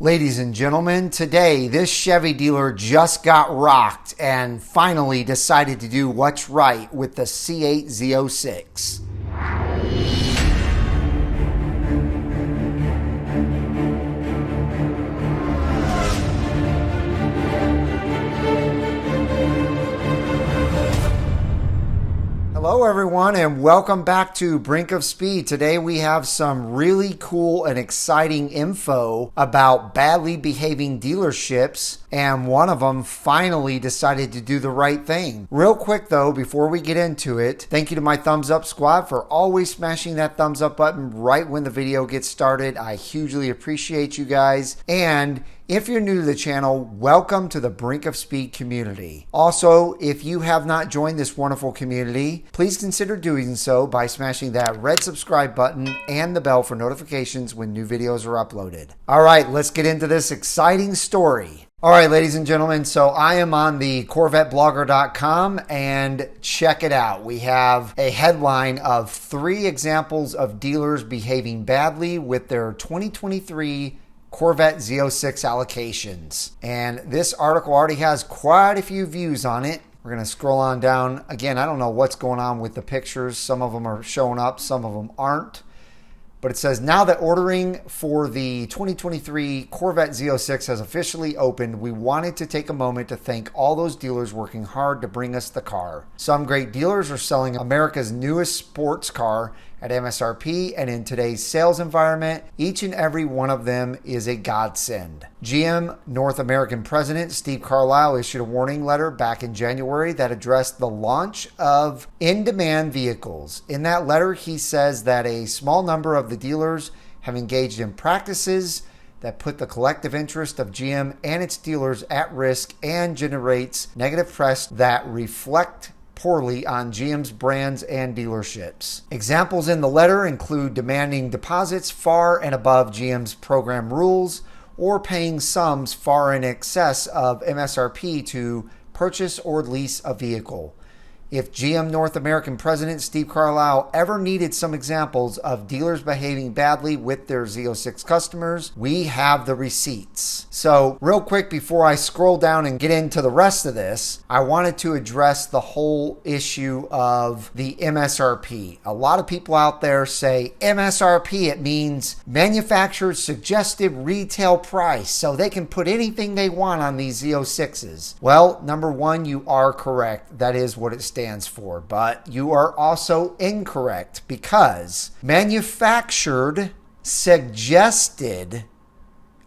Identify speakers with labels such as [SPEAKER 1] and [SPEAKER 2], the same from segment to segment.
[SPEAKER 1] Ladies and gentlemen, today this Chevy dealer just got rocked and finally decided to do what's right with the C8 Z06. Hello everyone and welcome back to Brink of Speed. Today we have some really cool and exciting info about badly behaving dealerships, and one of them finally decided to do the right thing. Real quick though, before we get into it, thank you to my thumbs up squad for always smashing that thumbs up button right when the video gets started. I hugely appreciate you guys. And if you're new to the channel, welcome to the Brink of Speed community. Also, if you have not joined this wonderful community, please consider doing so by smashing that red subscribe button and the bell for notifications when new videos are uploaded. All right, let's get into this exciting story. All right, ladies and gentlemen, so I am on the CorvetteBlogger.com and check it out. We have a headline of 3 examples of dealers behaving badly with their 2023 Corvette Z06 allocations. And this article already has quite a few views on it. We're going to scroll on down. Again, I don't know what's going on with the pictures. Some of them are showing up, some of them aren't. But it says, now that ordering for the 2023 Corvette Z06 has officially opened, we wanted to take a moment to thank all those dealers working hard to bring us the car. Some great dealers are selling America's newest sports car at MSRP, and in today's sales environment, each and every one of them is a godsend. GM North American President Steve Carlisle issued a warning letter back in January that addressed the launch of in-demand vehicles. In that letter, he says that a small number of the dealers have engaged in practices that put the collective interest of GM and its dealers at risk and generates negative press that reflect poorly on GM's brands and dealerships. Examples in the letter include demanding deposits far and above GM's program rules or paying sums far in excess of MSRP to purchase or lease a vehicle. If GM North American President Steve Carlisle ever needed some examples of dealers behaving badly with their Z06 customers, we have the receipts. So real quick before I scroll down and get into the rest of this, I wanted to address the whole issue of the MSRP. A lot of people out there say MSRP, it means manufacturer's suggested retail price, so they can put anything they want on these Z06s. Well, number one, you are correct. That is what it stands for, but you are also incorrect because manufactured, suggested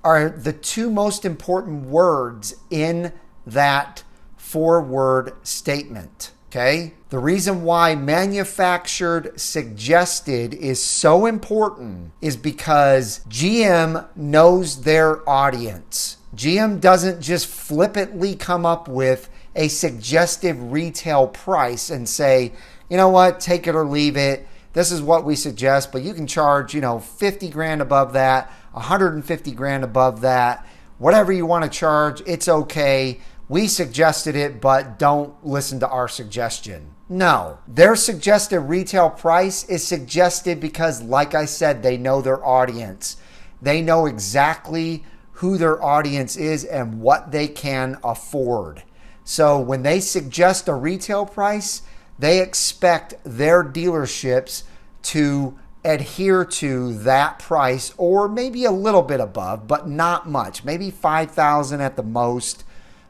[SPEAKER 1] are the 2 most important words in that 4-word statement. Okay? The reason why manufactured suggested is so important is because GM knows their audience. GM doesn't just flippantly come up with a suggestive retail price and say, you know what, take it or leave it. This is what we suggest, but you can charge, 50 grand above that, 150 grand above that, whatever you want to charge, it's okay. We suggested it, but don't listen to our suggestion. No, their suggested retail price is suggested because, like I said, they know their audience. They know exactly who their audience is and what they can afford. So when they suggest a retail price, they expect their dealerships to adhere to that price or maybe a little bit above, but not much, maybe $5,000 at the most.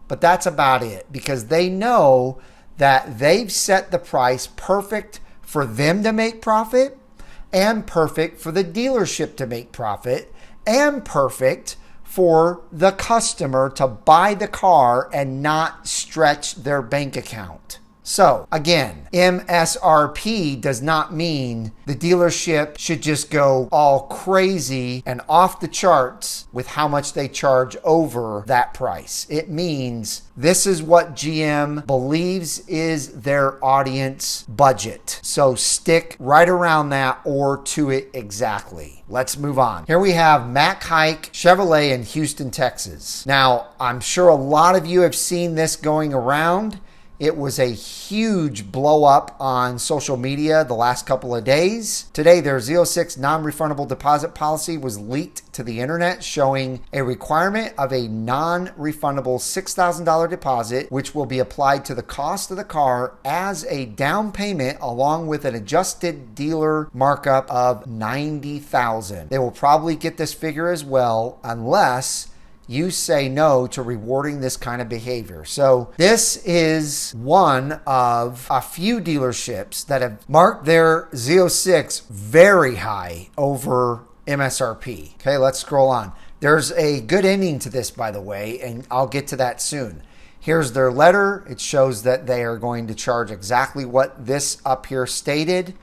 [SPEAKER 1] But that's about it because they know that they've set the price perfect for them to make profit and perfect for the dealership to make profit and perfect for the customer to buy the car and not stretch their bank account. So again, MSRP does not mean the dealership should just go all crazy and off the charts with how much they charge over that price. It means this is what GM believes is their audience budget. So stick right around that or to it exactly. Let's move on. Here we have Mack Haik Chevrolet in Houston, Texas. Now, I'm sure a lot of you have seen this going around. It was a huge blow up on social media the last couple of days. Today, their Z06 non-refundable deposit policy was leaked to the internet, showing a requirement of a non-refundable $6,000 deposit, which will be applied to the cost of the car as a down payment, along with an adjusted dealer markup of $90,000. They will probably get this figure as well, unless you say no to rewarding this kind of behavior. So this is one of a few dealerships that have marked their Z06 very high over MSRP. Okay, let's scroll on. There's a good ending to this, by the way, and I'll get to that soon. Here's their letter. It shows that they are going to charge exactly what this up here stated.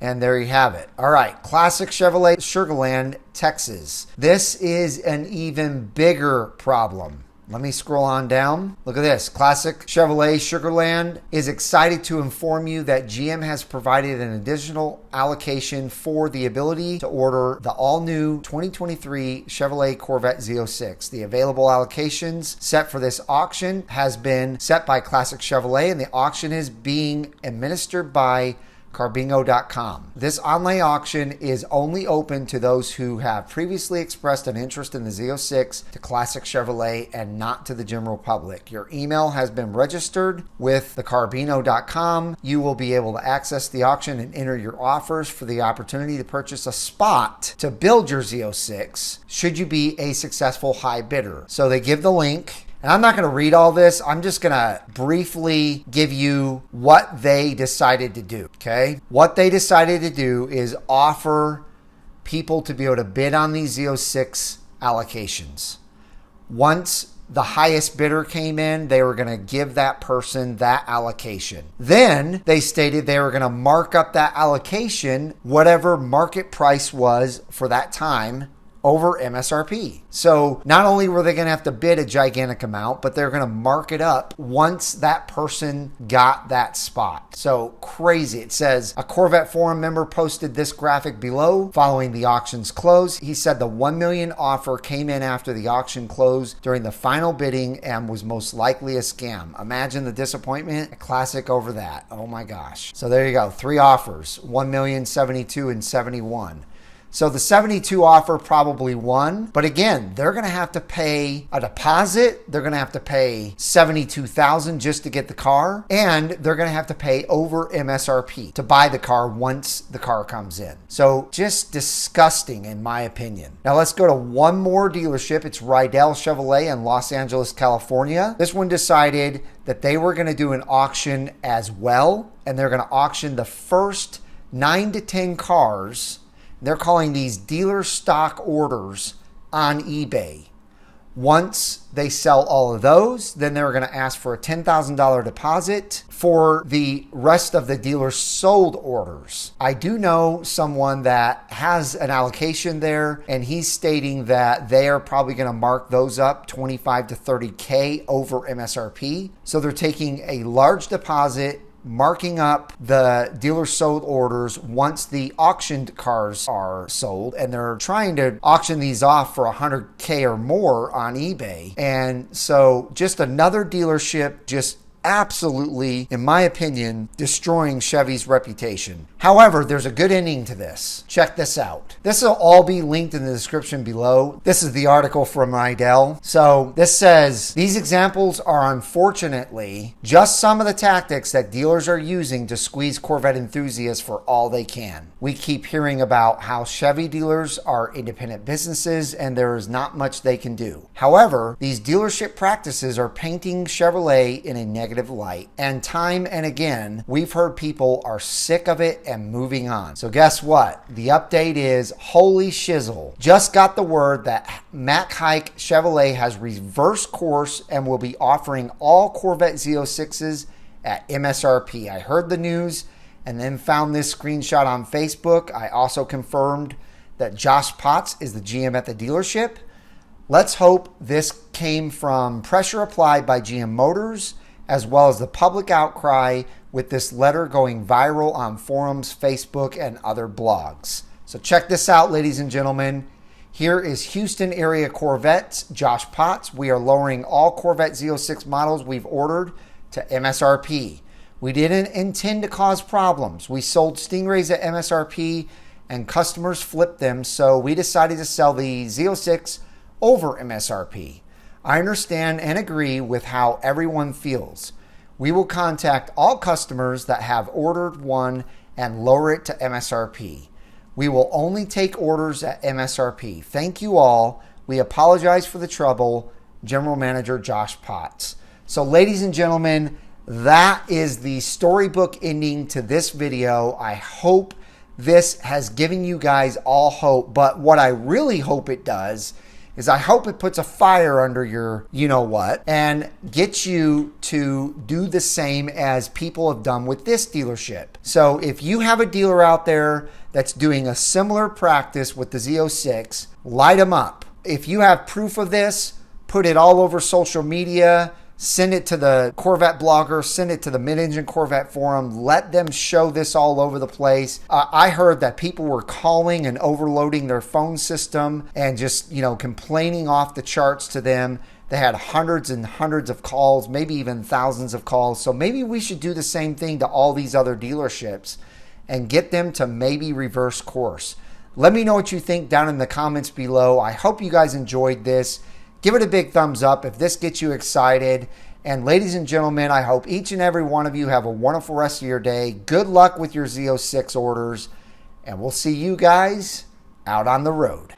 [SPEAKER 1] And there you have it. All right, Classic Chevrolet, Sugar Land, Texas. This is an even bigger problem. Let me scroll on down. Look at this. Classic Chevrolet, Sugar Land is excited to inform you that GM has provided an additional allocation for the ability to order the all-new 2023 Chevrolet Corvette Z06. The available allocations set for this auction has been set by Classic Chevrolet, and the auction is being administered by Carbingo.com. This online auction is only open to those who have previously expressed an interest in the Z06 to Classic Chevrolet and not to the general public. Your email has been registered with the Carbino.com. You will be able to access the auction and enter your offers for the opportunity to purchase a spot to build your Z06 should you be a successful high bidder. So they give the link. And I'm not going to read all this. I'm just going to briefly give you what they decided to do, okay? What they decided to do is offer people to be able to bid on these Z06 allocations. Once the highest bidder came in, they were going to give that person that allocation. Then they stated they were going to mark up that allocation, whatever market price was for that time, over MSRP. So not only were they going to have to bid a gigantic amount, but they're going to mark it up once that person got that spot. So crazy. It says, a Corvette forum member posted this graphic below following the auction's close. He said the 1 million offer came in after the auction closed during the final bidding and was most likely a scam. Imagine the disappointment. A classic over that. Oh my gosh. So there you go. 3 offers, 1 million, 72, and 71. So the 72 offer probably won, but again, they're going to have to pay a deposit. They're going to have to pay $72,000 just to get the car, and they're going to have to pay over MSRP to buy the car once the car comes in. So just disgusting in my opinion. Now let's go to one more dealership. It's Rydell Chevrolet in Los Angeles, California. This one decided that they were going to do an auction as well, and they're going to auction the first 9 to 10 cars. They're calling these dealer stock orders on eBay. Once they sell all of those, then they're going to ask for a $10,000 deposit for the rest of the dealer sold orders. I do know someone that has an allocation there, and he's stating that they are probably going to mark those up 25 to 30K over MSRP. So they're taking a large deposit, marking up the dealer sold orders once the auctioned cars are sold, and they're trying to auction these off for 100K or more on eBay. And so just another dealership just absolutely, in my opinion, destroying Chevy's reputation. However, there's a good ending to this. Check this out. This will all be linked in the description below. This is the article from Rydell. So this says, these examples are unfortunately just some of the tactics that dealers are using to squeeze Corvette enthusiasts for all they can. We keep hearing about how Chevy dealers are independent businesses and there is not much they can do. However, these dealership practices are painting Chevrolet in a negative light, and time and again we've heard people are sick of it and moving on. So guess what? The update is, holy shizzle, just got the word that Mack Haik Chevrolet has reversed course and will be offering all Corvette Z06s at MSRP. I heard the news and then found this screenshot on Facebook. I also confirmed that Josh Potts is the GM at the dealership. Let's hope this came from pressure applied by GM Motors, as well as the public outcry with this letter going viral on forums, Facebook, and other blogs. So check this out, ladies and gentlemen. Here is Houston area Corvettes, Josh Potts. We are lowering all Corvette Z06 models we've ordered to MSRP. We didn't intend to cause problems. We sold Stingrays at MSRP and customers flipped them, so we decided to sell the Z06 over MSRP. I understand and agree with how everyone feels. We will contact all customers that have ordered one and lower it to MSRP. We will only take orders at MSRP. Thank you all. We apologize for the trouble. General Manager Josh Potts. So ladies and gentlemen, that is the storybook ending to this video. I hope this has given you guys all hope, but what I really hope it does is I hope it puts a fire under your you-know-what and gets you to do the same as people have done with this dealership. So if you have a dealer out there that's doing a similar practice with the Z06, light them up. If you have proof of this, put it all over social media, send it to the Corvette blogger, send it to the Mid-Engine Corvette forum, let them show this all over the place. I heard that people were calling and overloading their phone system and just, complaining off the charts to them. They had hundreds and hundreds of calls, maybe even thousands of calls. So maybe we should do the same thing to all these other dealerships and get them to maybe reverse course. Let me know what you think down in the comments below. I hope you guys enjoyed this. Give it a big thumbs up if this gets you excited. And ladies and gentlemen, I hope each and every one of you have a wonderful rest of your day. Good luck with your Z06 orders. And we'll see you guys out on the road.